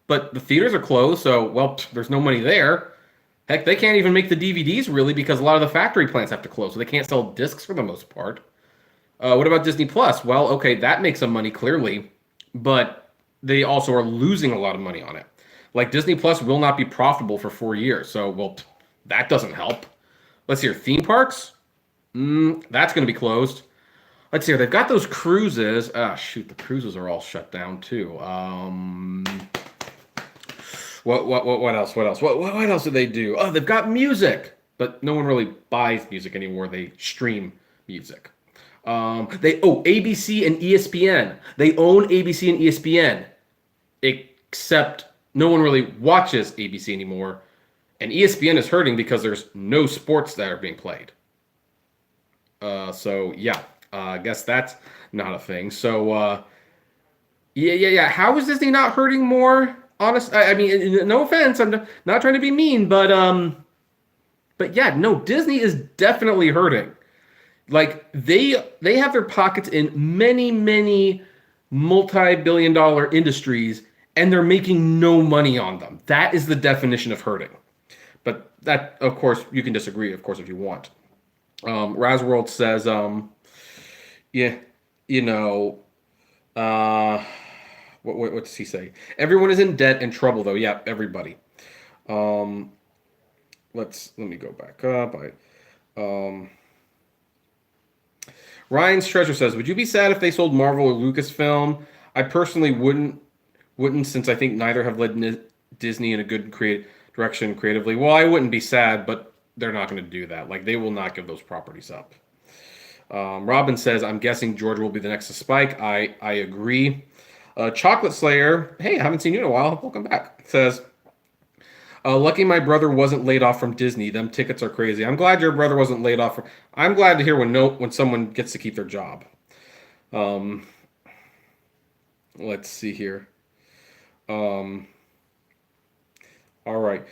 but the theaters are closed, so, well, there's no money there. Heck, they can't even make the DVDs really because a lot of the factory plants have to close, so they can't sell discs for the most part. What about Disney Plus? Well, okay, that makes some money clearly, but they also are losing a lot of money on it. Like Disney Plus will not be profitable for 4 years, so well, that doesn't help. Let's hear theme parks. That's going to be closed. Let's see here. They've got those cruises. Ah, shoot, the cruises are all shut down too. What else? What else do they do? Oh, they've got music, but no one really buys music anymore. They stream music. ABC and ESPN. They own ABC and ESPN, except no one really watches ABC anymore, and ESPN is hurting because there's no sports that are being played. So yeah, I guess that's not a thing. So yeah. How is Disney not hurting more? Honest, I mean, no offense, I'm not trying to be mean, but yeah, no, Disney is definitely hurting. Like they have their pockets in many multi-billion-dollar industries, and they're making no money on them. That is the definition of hurting. But that, of course, you can disagree, of course, if you want. Razworld says, yeah, you know, what does he say? Everyone is in debt and trouble, though. Yeah, everybody. Let me go back up. Ryan's Treasure says, would you be sad if they sold Marvel or Lucasfilm? I personally wouldn't, since I think neither have led Disney in a good direction creatively. Well, I wouldn't be sad, but they're not going to do that. Like, they will not give those properties up. Robin says, I'm guessing Georgia will be the next to Spike. I agree. Chocolate Slayer, hey, I haven't seen you in a while. Welcome back. Says, lucky my brother wasn't laid off from Disney. Them tickets are crazy. I'm glad your brother wasn't laid off. I'm glad to hear when someone gets to keep their job. Let's see here. All right.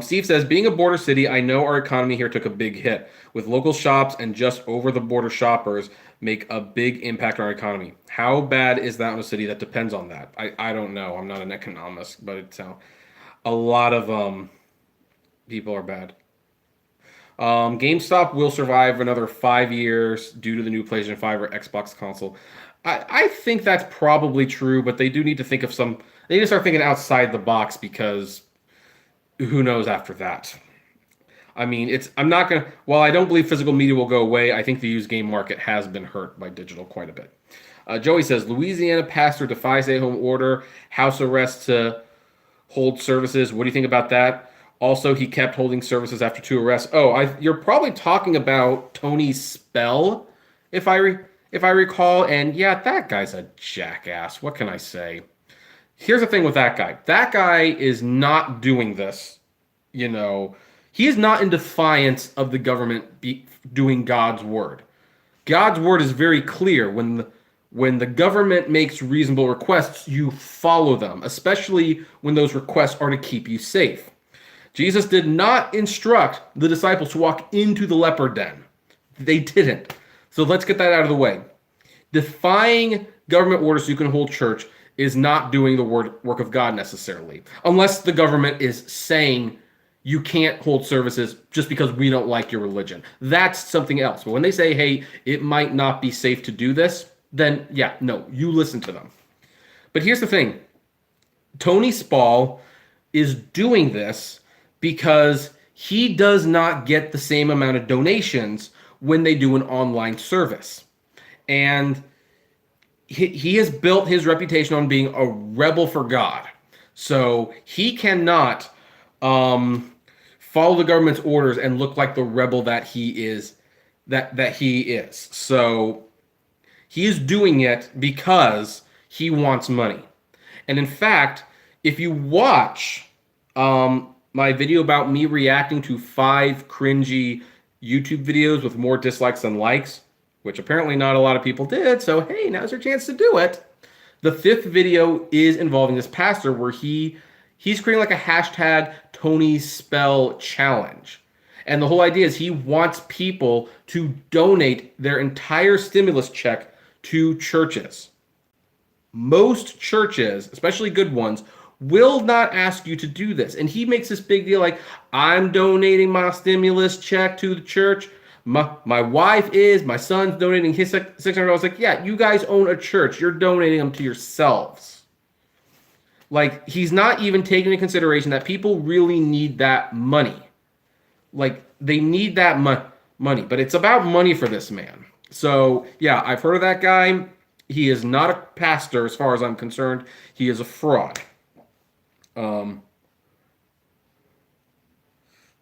Steve says, being a border city, I know our economy here took a big hit. With local shops and just over-the-border shoppers make a big impact on our economy. How bad is that in a city that depends on that? I don't know. I'm not an economist, but it's a lot of people are bad. GameStop will survive another 5 years due to the new PlayStation 5 or Xbox console. I think that's probably true, but they do need to think of some... They need to start thinking outside the box because who knows after that. I mean, I'm not going to... While I don't believe physical media will go away, I think the used game market has been hurt by digital quite a bit. Joey says, Louisiana pastor defies stay-at-home order, house arrest to hold services. What do you think about that? Also, he kept holding services after 2 arrests. Oh, you're probably talking about Tony Spell, if I recall. And yeah, that guy's a jackass. What can I say? Here's the thing with that guy. That guy is not doing this, He is not in defiance of the government doing God's word. God's word is very clear. When the government makes reasonable requests, you follow them, especially when those requests are to keep you safe. Jesus did not instruct the disciples to walk into the leper den. They didn't. So let's get that out of the way. Defying government orders so you can hold church is not doing the work of God necessarily, unless the government is saying you can't hold services just because we don't like your religion. That's something else. But when they say, hey, it might not be safe to do this, then yeah, no, you listen to them. But here's the thing. Tony Spall is doing this because he does not get the same amount of donations when they do an online service. And he has built his reputation on being a rebel for God. So he cannot follow the government's orders and look like the rebel that he is. That he is. So he is doing it because he wants money. And in fact, if you watch my video about me reacting to 5 cringy YouTube videos with more dislikes than likes, which apparently not a lot of people did, so hey, now's your chance to do it. The 5th video is involving this pastor where he's creating like a hashtag Tony Spell challenge. And the whole idea is he wants people to donate their entire stimulus check to churches. Most churches, especially good ones, will not ask you to do this. And he makes this big deal like, I'm donating my stimulus check to the church. My wife is, my son's donating his $600. Like, yeah, you guys own a church. You're donating them to yourselves. Like, he's not even taking into consideration that people really need that money. Like, they need that money. But it's about money for this man. So, yeah, I've heard of that guy. He is not a pastor as far as I'm concerned. He is a fraud.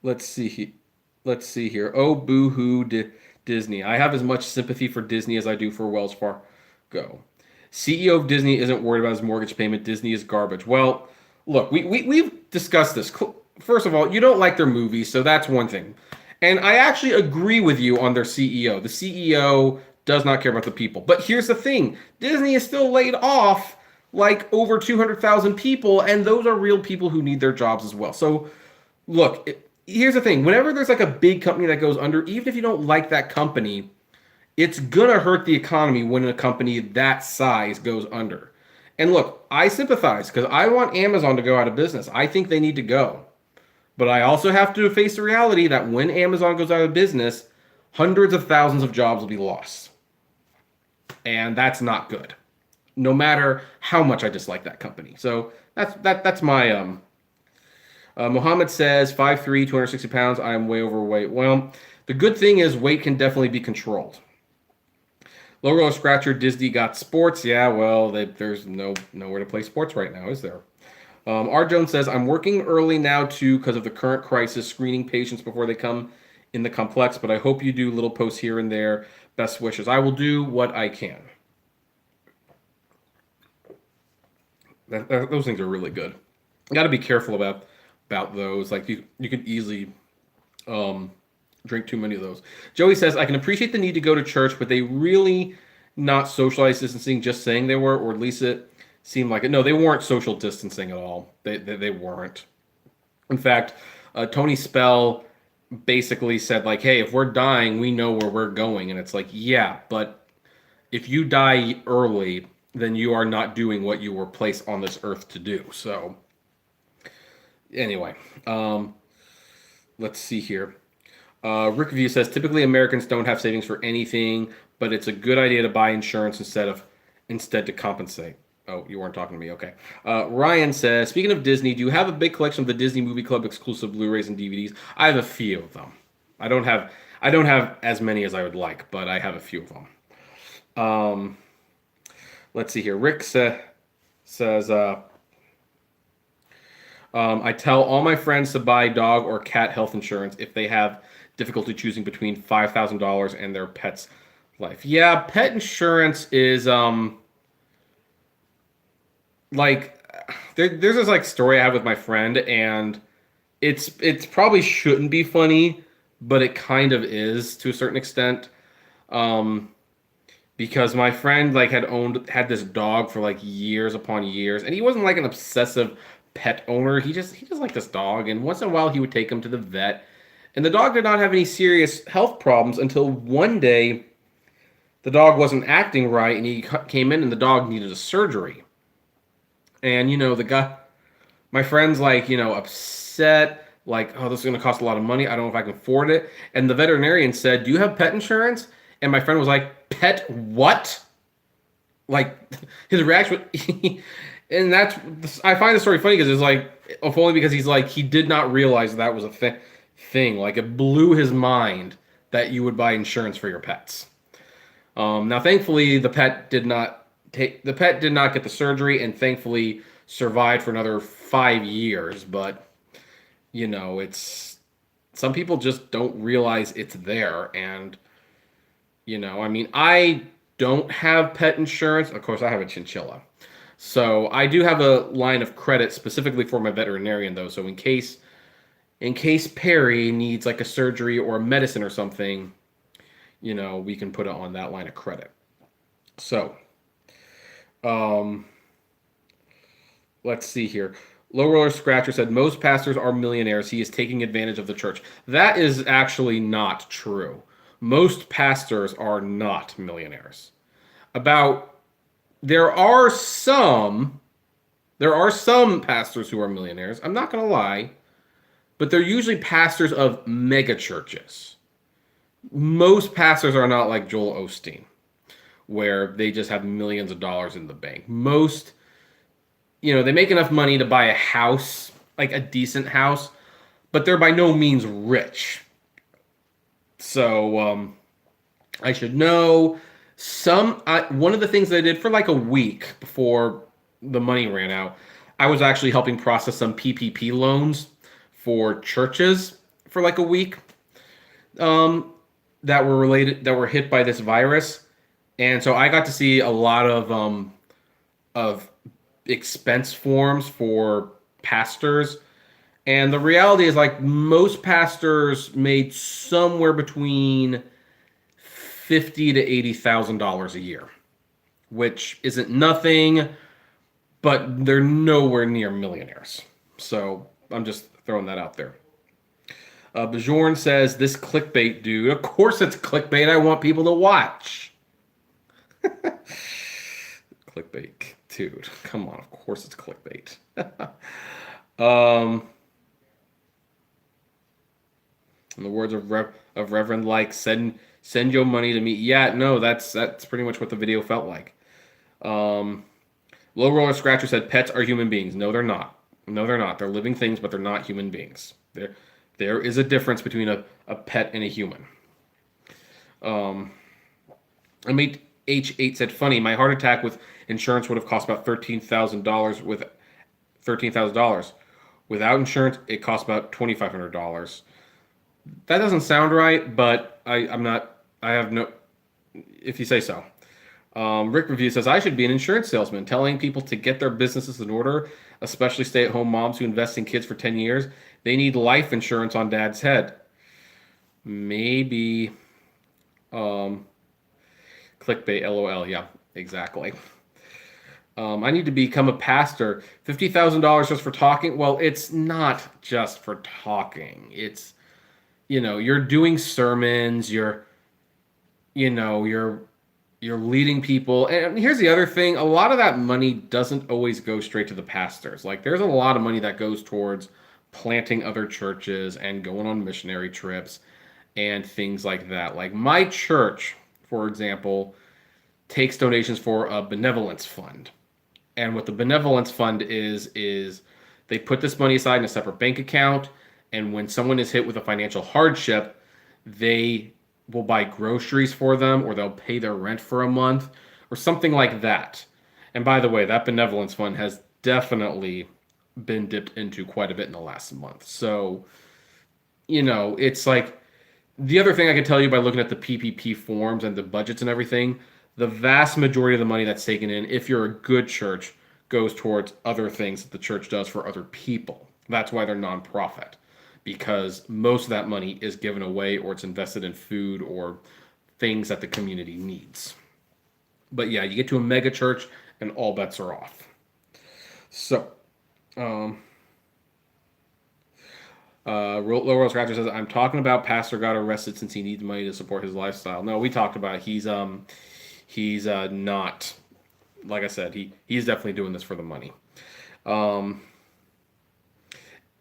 Let's see here. Oh, boo-hoo, Disney. I have as much sympathy for Disney as I do for Wells Fargo. CEO of Disney isn't worried about his mortgage payment. Disney is garbage. Well, look, we've discussed this. First of all, you don't like their movies, so that's one thing. And I actually agree with you on their CEO. The CEO does not care about the people. But here's the thing. Disney is still laid off like over 200,000 people, and those are real people who need their jobs as well. So, look, here's the thing. Whenever there's like a big company that goes under, even if you don't like that company, it's gonna hurt the economy when a company that size goes under. And look, I sympathize because I want Amazon to go out of business. I think they need to go. But I also have to face the reality that when Amazon goes out of business, hundreds of thousands of jobs will be lost. And that's not good. No matter how much I dislike that company. So that's my Mohammed says 5'3", 260 pounds. I am way overweight. Well, the good thing is weight can definitely be controlled. Logo Scratcher, Disney got sports. Yeah, well, there's nowhere to play sports right now, is there? R. Jones says, I'm working early now too because of the current crisis, screening patients before they come in the complex, but I hope you do little posts here and there. Best wishes. I will do what I can. Those things are really good. You got to be careful about those. Like you could easily drink too many of those. Joey says, I can appreciate the need to go to church, but they really not socialized distancing, just saying they were, or at least it seemed like it. No, they weren't social distancing at all. They weren't. In fact, Tony Spell basically said like, hey, if we're dying, we know where we're going. And it's like, yeah, but if you die early, then you are not doing what you were placed on this earth to do. So anyway, let's see here. Rick View says, typically Americans don't have savings for anything, but it's a good idea to buy insurance instead to compensate. Oh, you weren't talking to me. Okay. Ryan says, speaking of Disney, do you have a big collection of the Disney Movie Club exclusive Blu-rays and DVDs? I have a few of them. I don't have as many as I would like, but I have a few of them. Let's see here. Rick says, I tell all my friends to buy dog or cat health insurance if they have difficulty choosing between $5,000 and their pet's life. Yeah, pet insurance is like there's this like story I have with my friend, and it's probably shouldn't be funny, but it kind of is to a certain extent. Because my friend like had this dog for like years upon years, and he wasn't like an obsessive pet owner. He just liked this dog, and once in a while he would take him to the vet. And the dog did not have any serious health problems until one day the dog wasn't acting right, and he came in and the dog needed a surgery. And my friend's like, upset, like, oh, this is going to cost a lot of money. I don't know if I can afford it. And the veterinarian said, do you have pet insurance? And my friend was like, pet what? Like, his reaction, and I find the story funny because it's like, only because he's like, he did not realize that was a thing. Like, it blew his mind that you would buy insurance for your pets. Now, thankfully, the pet did not get the surgery, and thankfully survived for another 5 years. But it's some people just don't realize it's there, and I mean, I don't have pet insurance. Of course, I have a chinchilla, so I do have a line of credit specifically for my veterinarian, though. So in case Perry needs like a surgery or a medicine or something, we can put it on that line of credit. So, um, let's see here. Low Roller Scratcher said most pastors are millionaires. He is taking advantage of the church. That is actually not true. Most pastors are not millionaires. About there are some pastors who are millionaires. I'm not going to lie, but they're usually pastors of mega churches. Most pastors are not like Joel Osteen, where they just have millions of dollars in the bank. Most, they make enough money to buy a house, like a decent house, but they're by no means rich. So I should know. One of the things that I did for like a week before the money ran out, I was actually helping process some PPP loans for churches for like a week. That were hit by this virus, and so I got to see a lot of expense forms for pastors. And the reality is, like, most pastors made somewhere between $50,000 to $80,000 a year, which isn't nothing, but they're nowhere near millionaires. So I'm just throwing that out there. Bjorn says, this clickbait, dude. Of course it's clickbait. I want people to watch. Clickbait, dude. Come on. Of course it's clickbait. In the words of Reverend Ike, send your money to me. Yeah, no, that's pretty much what the video felt like. Low Roller Scratcher said, pets are human beings. No, they're not. No, they're not. They're living things, but they're not human beings. There is a difference between a pet and a human. H8 said, funny, my heart attack with insurance would have cost about $13,000 with $13,000. Without insurance, it cost about $2,500. That doesn't sound right, but I'm not. I have no. If you say so. Rick Review says, I should be an insurance salesman, telling people to get their businesses in order, especially stay-at-home moms who invest in kids for 10 years. They need life insurance on dad's head. Maybe. Clickbait, LOL. Yeah, exactly. I need to become a pastor. $50,000 just for talking? Well, it's not just for talking. It's, you're doing sermons, you're leading people. And here's the other thing. A lot of that money doesn't always go straight to the pastors. Like, there's a lot of money that goes towards planting other churches and going on missionary trips and things like that. Like, my church, for example, takes donations for a benevolence fund. And what the benevolence fund is they put this money aside in a separate bank account. And when someone is hit with a financial hardship, they will buy groceries for them, or they'll pay their rent for a month or something like that. And by the way, that benevolence fund has definitely been dipped into quite a bit in the last month. So, it's like, the other thing I can tell you by looking at the PPP forms and the budgets and everything, the vast majority of the money that's taken in, if you're a good church, goes towards other things that the church does for other people. That's why they're nonprofit, because most of that money is given away, or it's invested in food or things that the community needs. But yeah, you get to a mega church and all bets are off. So, Low Rose Raptor says, I'm talking about pastor got arrested since he needs money to support his lifestyle. No, we talked about it. He's not, like I said, he's definitely doing this for the money.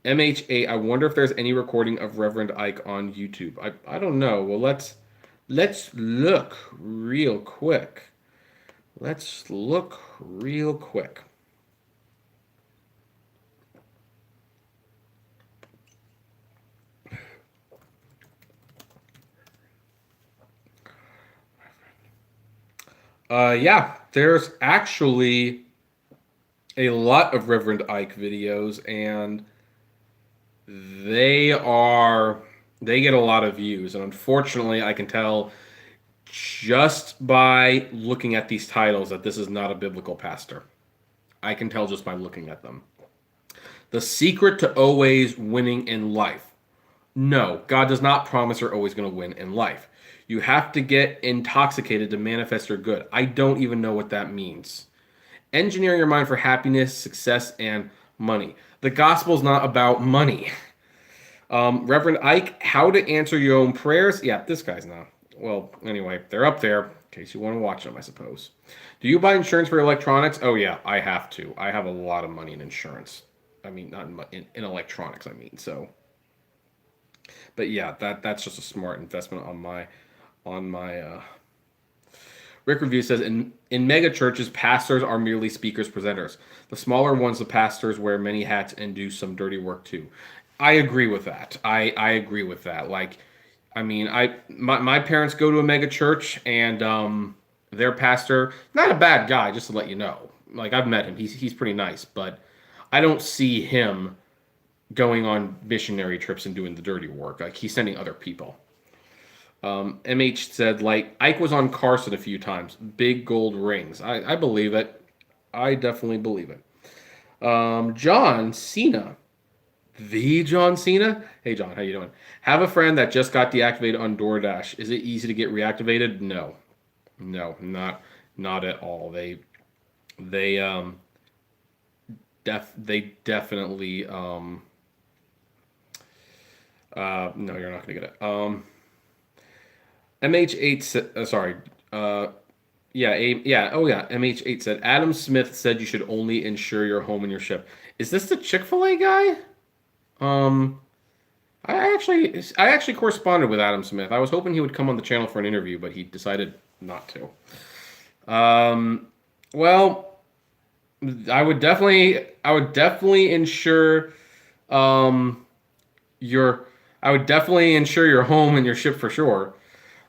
MH8, I wonder if there's any recording of Reverend Ike on YouTube. I don't know. Well, let's look real quick. Let's look real quick. Yeah, there's actually a lot of Reverend Ike videos, and they are they get a lot of views. And unfortunately, I can tell just by looking at these titles that this is not a biblical pastor. I can tell just by looking at them. The secret to always winning in life. No, God does not promise you're always going to win in life. You have to get intoxicated to manifest your good. I don't even know what that means. Engineering your mind for happiness, success, and money. The gospel is not about money. Reverend Ike, how to answer your own prayers. Yeah, this guy's not. Well, anyway, they're up there in case you want to watch them, I suppose. Do you buy insurance for electronics? Oh, yeah, I have to. I have a lot of money in insurance. I mean, not in electronics, I mean. So, but yeah, that's just a smart investment on my. Rick Review says in mega churches, pastors are merely speakers, presenters. The smaller ones, the pastors wear many hats and do some dirty work too. I agree with that. I agree with that. Like, I mean, my parents go to a mega church, and their pastor, not a bad guy, just to let you know. Like, I've met him. He's pretty nice, but I don't see him going on missionary trips and doing the dirty work. Like, he's sending other people. MH said, like, Ike was on Carson a few times. Big gold rings. I believe it. I definitely believe it. John Cena. The John Cena? Hey, John, how you doing? Have a friend that just got deactivated on DoorDash. Is it easy to get reactivated? No. No, not at all. They definitely no, you're not gonna get it. MH8 sorry. Oh yeah, MH8 said Adam Smith said you should only insure your home and your ship. Is this the Chick-fil-A guy? Um I actually corresponded with Adam Smith. I was hoping he would come on the channel for an interview, but he decided not to. Well, I would definitely insure your I would definitely insure your home and your ship for sure.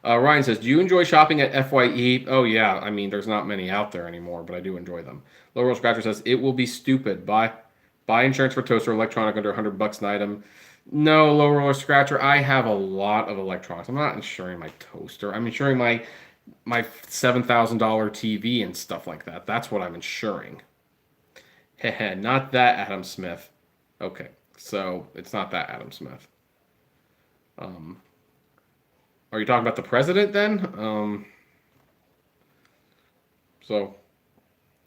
Ryan says, "Do you enjoy shopping at FYE?" Oh yeah, I mean, there's not many out there anymore, but I do enjoy them. Low Roll Scratcher says, "It will be stupid. Buy insurance for toaster electronic under $100 an item." No, Low Roller Scratcher, I have a lot of electronics. I'm not insuring my toaster. I'm insuring my $7,000 TV and stuff like that. That's what I'm insuring. Heh, not that Adam Smith. Okay, so it's not that Adam Smith. Are you talking about the president then? So,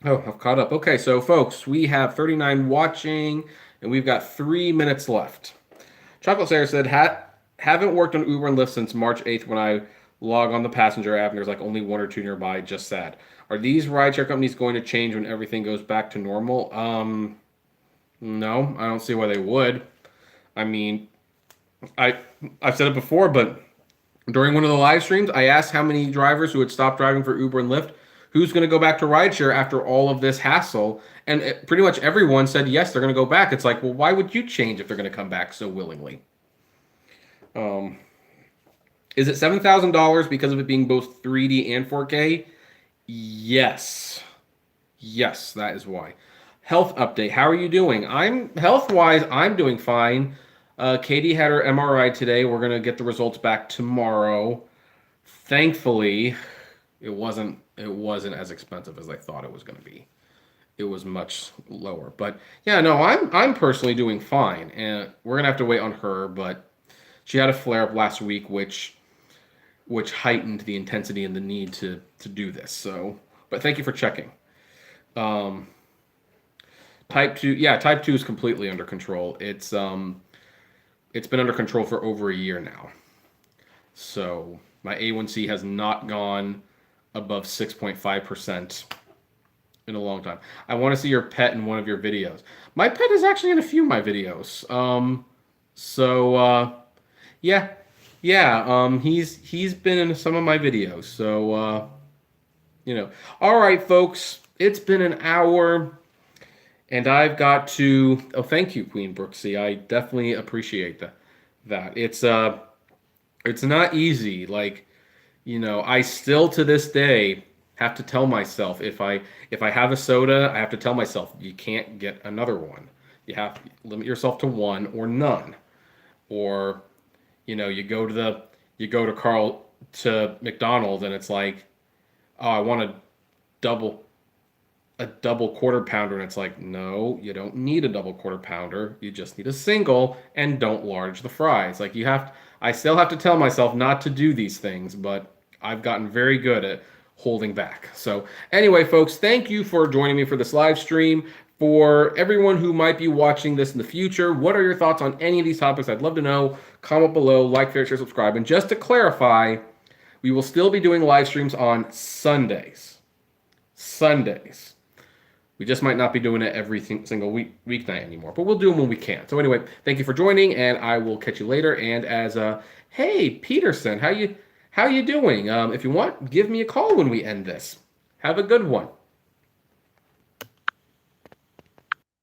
oh, I've caught up. Okay, so folks, we have 39 watching, and we've got 3 minutes left. Chocolate Sarah said, haven't worked on Uber and Lyft since March 8th when I log on the passenger app and there's like only one or two nearby. Just sad. Are these rideshare companies going to change when everything goes back to normal? No, I don't see why they would. I mean, I've said it before, but during one of the live streams, I asked how many drivers who had stopped driving for Uber and Lyft, who's going to go back to rideshare after all of this hassle, and pretty much everyone said yes, they're going to go back. It's like, well, why would you change if they're going to come back so willingly? Is it $7,000 because of it being both 3D and 4K? Yes. Yes, that is why. Health update. How are you doing? Health-wise, I'm doing fine. Katie had her MRI today. We're going to get the results back tomorrow. Thankfully, it wasn't as expensive as I thought it was going to be. It was much lower. But yeah, no, I'm personally doing fine, and we're going to have to wait on her, but she had a flare up last week which heightened the intensity and the need to do this. So, but thank you for checking. Type 2, yeah, type 2 is completely under control. It's been under control for over a year now. So my A1C has not gone above 6.5% in a long time. I want to see your pet in one of your videos. My pet is actually in a few of my videos. He's been in some of my videos. So, All right, folks, it's been an hour. And I've got to. Oh, thank you, Queen Brooksy. I definitely appreciate that. It's not easy. Like, I still to this day have to tell myself if I have a soda, I have to tell myself you can't get another one. You have to limit yourself to one or none. Or, you go to McDonald's and it's like, oh, I want double a double quarter pounder, and it's like, no, you don't need a double quarter pounder. You just need a single, and don't large the fries. Like I still have to tell myself not to do these things, but I've gotten very good at holding back. So anyway, folks, thank you for joining me for this live stream. For everyone who might be watching this in the future, what are your thoughts on any of these topics? I'd love to know. Comment below, like, share, subscribe. And just to clarify, we will still be doing live streams on Sundays. Sundays. We just might not be doing it every single weeknight anymore, but we'll do them when we can. So anyway, thank you for joining, and I will catch you later. And hey, Peterson, how you doing? If you want, give me a call when we end this. Have a good one.